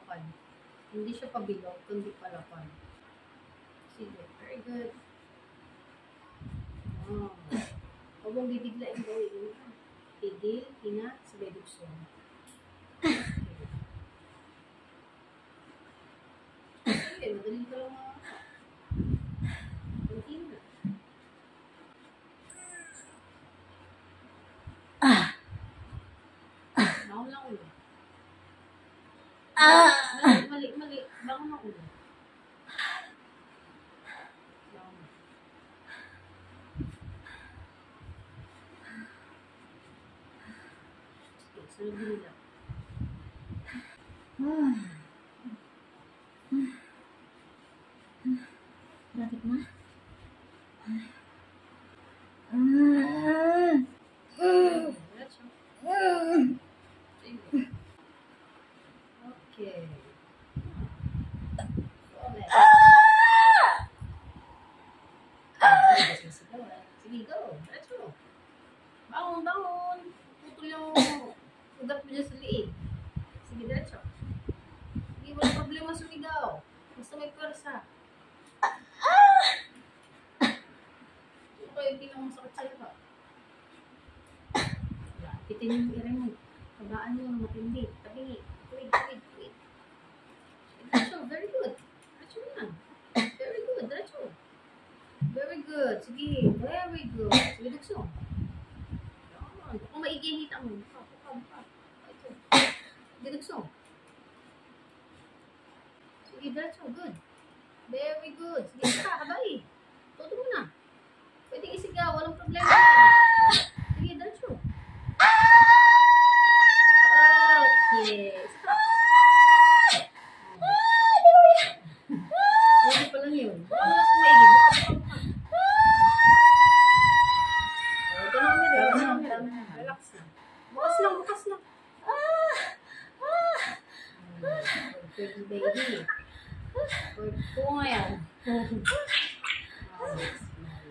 palakad. Hindi siya pabilog, kundi palakad. Sige, very good. Oh. Huwag mong bibiglain gawin. Tigil, hinga, sabay dukso. Okay, madali ka lang mga. Hinga. Bangon lang ulo. Mali. Bangon lang ulo. Sunod nila. Bakit na? Okay. Sige, go. Let's go. Bangon. Putol yung ugat mo dyan sa liig. Sige, diretso. Sige, walang problema sumigaw. Basta may pwersa. Okay, hindi lang masakit sa'yo ka. Pitin yung ire mo. Tagaan mo ng matindi. Tabingi. Wait. Diretso, very good. Diretso yan. Very good, diretso. Very good. Sige, very good. Sige, dukso. Kung maigi hita mo. Buka. Ito. Sige, dukso. Sige, diretso. Good. Very good. Sige, habay. Todo mo na. Pwede isigaw. Walang problema. Sige, diretso. Okay. Hindi pa lang yun. Baka mo lang maigi. Buka. Relax na. Bukas lang. Baby. Pwede nga yan.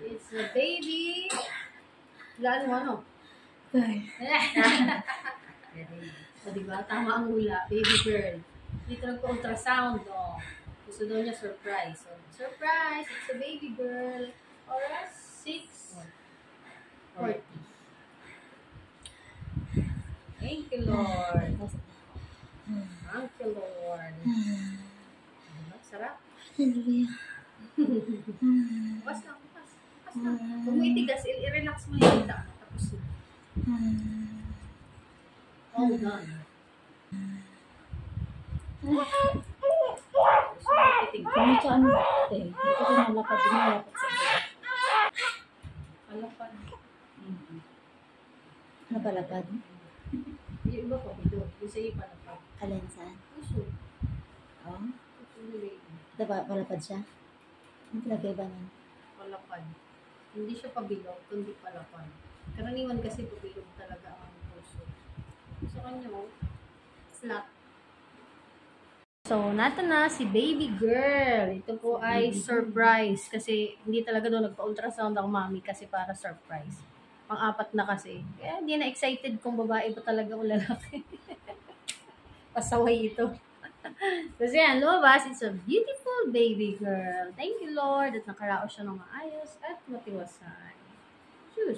It's a baby. Lalo ano? O diba? Tama ang hula. Baby girl. Dito nagpa-ultrasound. Oh. Gusto daw niya surprise. So, surprise! It's a baby girl. Oras 6:40. Thank you, Lord. Thank you, Lord. Sarap. Bukas lang. Kung mo itigas, i-relax mo yung hita. Tapos yun. All done. Kung saan mo, ito ko nalapad sa Palapad. napalapad. Yung iba pa, ito. Yung sa'yo palapad. Alin saan? Puso. Oh? Puso na baby. Ito ba, palapad siya? Ano talaga iba nun? Palapad. Hindi siya pabilog, kundi palapad. Karaniwan kasi pabilog talaga ang puso. Sa kanya, flat. So, nato na si baby girl. Ito po ay surprise kasi hindi talaga doon nagpa-ultrasound ang mami kasi para surprise. Pang-apat na kasi. Kaya hindi na excited kung babae ba talaga o lalaki. Pasaway ito. Kasi yan, lumabas, it's a beautiful baby girl. Thank you, Lord, at nakaraos siya ng maayos at matiwasay. Cheers!